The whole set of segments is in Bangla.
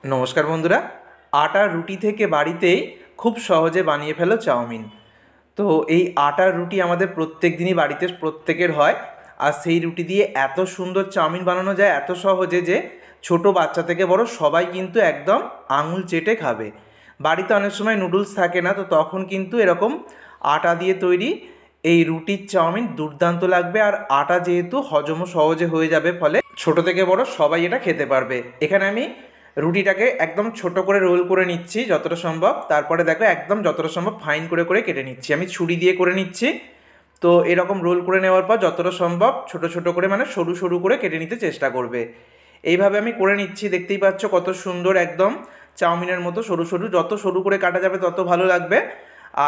নমস্কার বন্ধুরা, আটার রুটি থেকে বাড়িতেই খুব সহজে বানিয়ে ফেলো চাউমিন। তো এই আটার রুটি আমাদের প্রত্যেক দিনই বাড়িতে প্রত্যেকের হয়। আর সেই রুটি দিয়ে এত সুন্দর চাউমিন বানানো যায় এত সহজে যে ছোট বাচ্চা থেকে বড় সবাই কিন্তু একদম আঙুল চেটে খাবে। বাড়িতে অনেক সময় নুডলস থাকে না, তো তখন কিন্তু এরকম আটা দিয়ে তৈরি এই রুটির চাউমিন দুর্দান্ত লাগবে। আর আটা যেহেতু হজমও সহজে হয়ে যাবে, ফলে ছোট থেকে বড় সবাই এটা খেতে পারবে। এখানে আমি রুটিটাকে একদম ছোট করে রোল করে নিচ্ছি যতটা সম্ভব, তারপরে দেখো একদম যতটা সম্ভব ফাইন করে করে কেটে নিচ্ছি। আমি ছুরি দিয়ে করে নিচ্ছি। তো এরকম রোল করে নেওয়ার পর যতটা সম্ভব ছোট ছোট করে, মানে সরু সরু করে কেটে নিতে চেষ্টা করবে। এইভাবে আমি করে নিচ্ছি, দেখতেই পাচ্ছ কত সুন্দর একদম চাউমিনের মতো সরু সরু। যত সরু করে কাটা যাবে তত ভালো লাগবে।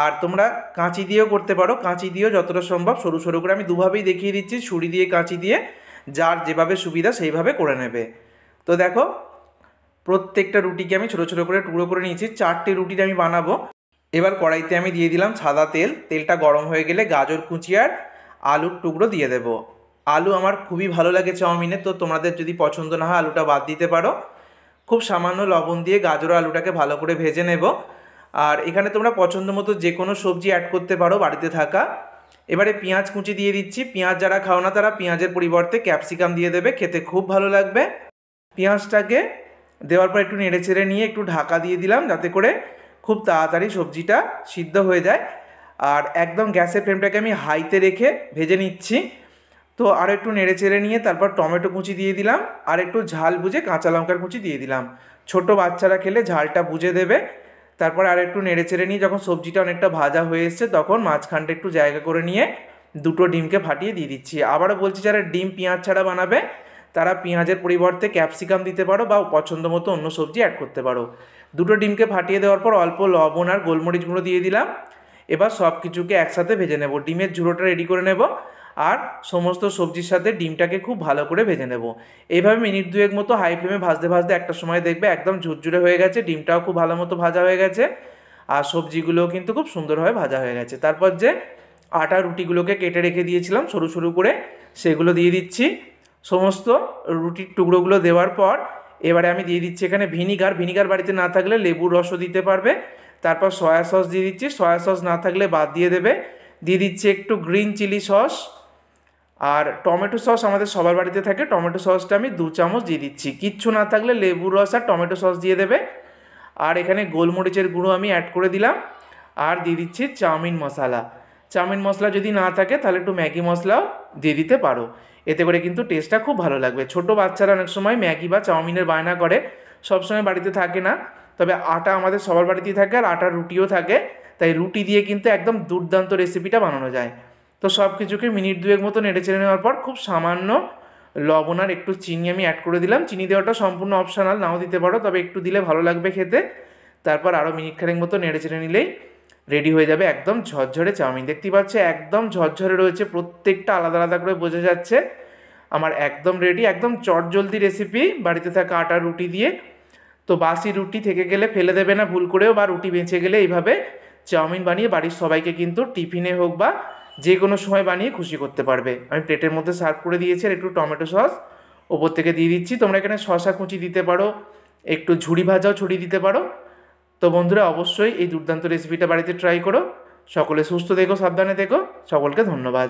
আর তোমরা কাঁচি দিয়েও করতে পারো, কাঁচি দিয়েও যতটা সম্ভব সরু সরু করে। আমি দুভাবেই দেখিয়ে দিচ্ছি, ছুরি দিয়ে কাঁচি দিয়ে, যার যেভাবে সুবিধা সেইভাবে করে নেবে। তো দেখো প্রত্যেকটা রুটিকে আমি ছোটো ছোটো করে টুকরো করে নিয়েছি। 4টে রুটির আমি বানাবো। এবার কড়াইতে আমি দিয়ে দিলাম সাদা তেল। তেলটা গরম হয়ে গেলে গাজর কুচি আর আলুর টুকরো দিয়ে দেবো। আলু আমার খুবই ভালো লাগে চাউমিনে, তো তোমাদের যদি পছন্দ না হয় আলুটা বাদ দিতে পারো। খুব সামান্য লবণ দিয়ে গাজর আলুটাকে ভালো করে ভেজে নেব। আর এখানে তোমরা পছন্দ মতো যে কোনো সবজি অ্যাড করতে পারো বাড়িতে থাকা। এবারে পেঁয়াজ কুচি দিয়ে দিচ্ছি। পেঁয়াজ যারা খাও না তারা পেঁয়াজের পরিবর্তে ক্যাপসিকাম দিয়ে দেবে, খেতে খুব ভালো লাগবে। পেঁয়াজটাকে দেওয়ার পর একটু নেড়ে চেড়ে নিয়ে একটু ঢাকা দিয়ে দিলাম, যাতে করে খুব তাড়াতাড়ি সবজিটা সিদ্ধ হয়ে যায়। আর একদম গ্যাসের ফ্লেমটাকে আমি হাইতে রেখে ভেজে নিচ্ছি। তো আর একটু নেড়ে চেড়ে নিয়ে তারপর টমেটো কুচি দিয়ে দিলাম, আর একটু ঝাল বুঝে কাঁচা লঙ্কার কুচি দিয়ে দিলাম। ছোট বাচ্চারা খেলে ঝালটা বুঝে দেবে। তারপর আর একটু নেড়ে চেড়ে নিয়ে যখন সবজিটা অনেকটা ভাজা হয়ে এসছে, তখন মাঝখানটা একটু জায়গা করে নিয়ে দুটো ডিমকে ফাটিয়ে দিয়ে দিচ্ছি। আবারও বলছি, যারা ডিম পেঁয়াজ ছাড়া বানাবে তারা পেঁয়াজের পরিবর্তে ক্যাপসিকাম দিতে পারো বা পছন্দ মতো অন্য সবজি অ্যাড করতে পারো। দুটো ডিমকে ফাটিয়ে দেওয়ার পর অল্প লবণ আর গোলমরিচ গুঁড়ো দিয়ে দিলাম। এবার সব কিছুকে একসাথে ভেজে নেব। ডিমের ঝুড়োটা রেডি করে নেব আর সমস্ত সবজির সাথে ডিমটাকে খুব ভালো করে ভেজে নেব। এইভাবে মিনিট দুয়েক মতো হাই ফ্লেমে ভাজতে ভাজতে একটা সময় দেখবে একদম ঝুরঝুরে হয়ে গেছে, ডিমটাও খুব ভালো মতো ভাজা হয়ে গেছে, আর সবজিগুলোও কিন্তু খুব সুন্দরভাবে ভাজা হয়ে গেছে। তারপর যে আটা রুটিগুলোকে কেটে রেখে দিয়েছিলাম সরু সরু করে, সেগুলো দিয়ে দিচ্ছি। সমস্ত রুটির টুকরোগুলো দেওয়ার পর এবারে আমি দিয়ে দিচ্ছি এখানে ভিনিগার। ভিনিগার বাড়িতে না থাকলে লেবুর রসও দিতে পারবে। তারপর সয়া সস দিয়ে দিচ্ছি, সয়া সস না থাকলে বাদ দিয়ে দেবে। দিয়ে দিচ্ছি একটু গ্রিন চিলি সস, আর টমেটো সস আমাদের সবার বাড়িতে থাকে, টমেটো সসটা আমি 2 চামচ দিয়ে দিচ্ছি। কিচ্ছু না থাকলে লেবুর রস আর টমেটো সস দিয়ে দেবে। আর এখানে গোলমরিচের গুঁড়ো আমি অ্যাড করে দিলাম, আর দিয়ে দিচ্ছি চাউমিন মশলা। চাউমিন মশলা যদি না থাকে তাহলে একটু ম্যাগি মশলাও দিয়ে দিতে পারো, এতে করে কিন্তু টেস্টটা খুব ভালো লাগবে। ছোটো বাচ্চারা অনেক সময় ম্যাগি বা চাউমিনের বায়না করে, সবসময় বাড়িতে থাকে না, তবে আটা আমাদের সবার বাড়িতেই থাকে আর আটার রুটিও থাকে, তাই রুটি দিয়ে কিন্তু একদম দুর্দান্ত রেসিপিটা বানানো যায়। তো সব কিছুকে মিনিট দুয়েক মতো নেড়ে চেড়ে নেওয়ার পর খুব সামান্য লবণ আর একটু চিনি আমি অ্যাড করে দিলাম। চিনি দেওয়াটা সম্পূর্ণ অপশনাল, নাও দিতে পারো, তবে একটু দিলে ভালো লাগবে খেতে। তারপর আরও মিনিট খানেক মতো নেড়ে চেড়ে নিলেই রেডি হয়ে যাবে একদম ঝরঝরে চাউমিন। দেখতেই পাচ্ছে একদম ঝরঝরে রয়েছে, প্রত্যেকটা আলাদা আলাদা করে বোঝা যাচ্ছে। আমার একদম রেডি, একদম চটজলদি রেসিপি বাড়িতে থাকা আটার রুটি দিয়ে। তো বাসি রুটি থেকে গেলে ফেলে দেবে না ভুল করেও, বা রুটি বেঁচে গেলে এইভাবে চাউমিন বানিয়ে বাড়ির সবাইকে কিন্তু টিফিনে হোক বা যে কোনো সময় বানিয়ে খুশি করতে পারবে। আমি প্লেটের মধ্যে সার্ভ করে দিয়েছি, আর একটু টমেটো সস ওপর থেকে দিয়ে দিচ্ছি। তোমরা এখানে শসা কুচি দিতে পারো, একটু ঝুড়ি ভাজাও ছড়িয়ে দিতে পারো। তো বন্ধুরা অবশ্যই এই দুর্দান্ত রেসিপিটা বাড়িতে ট্রাই করো। সকলে সুস্থ থেকো, সাবধানে থেকো, সকলকে ধন্যবাদ।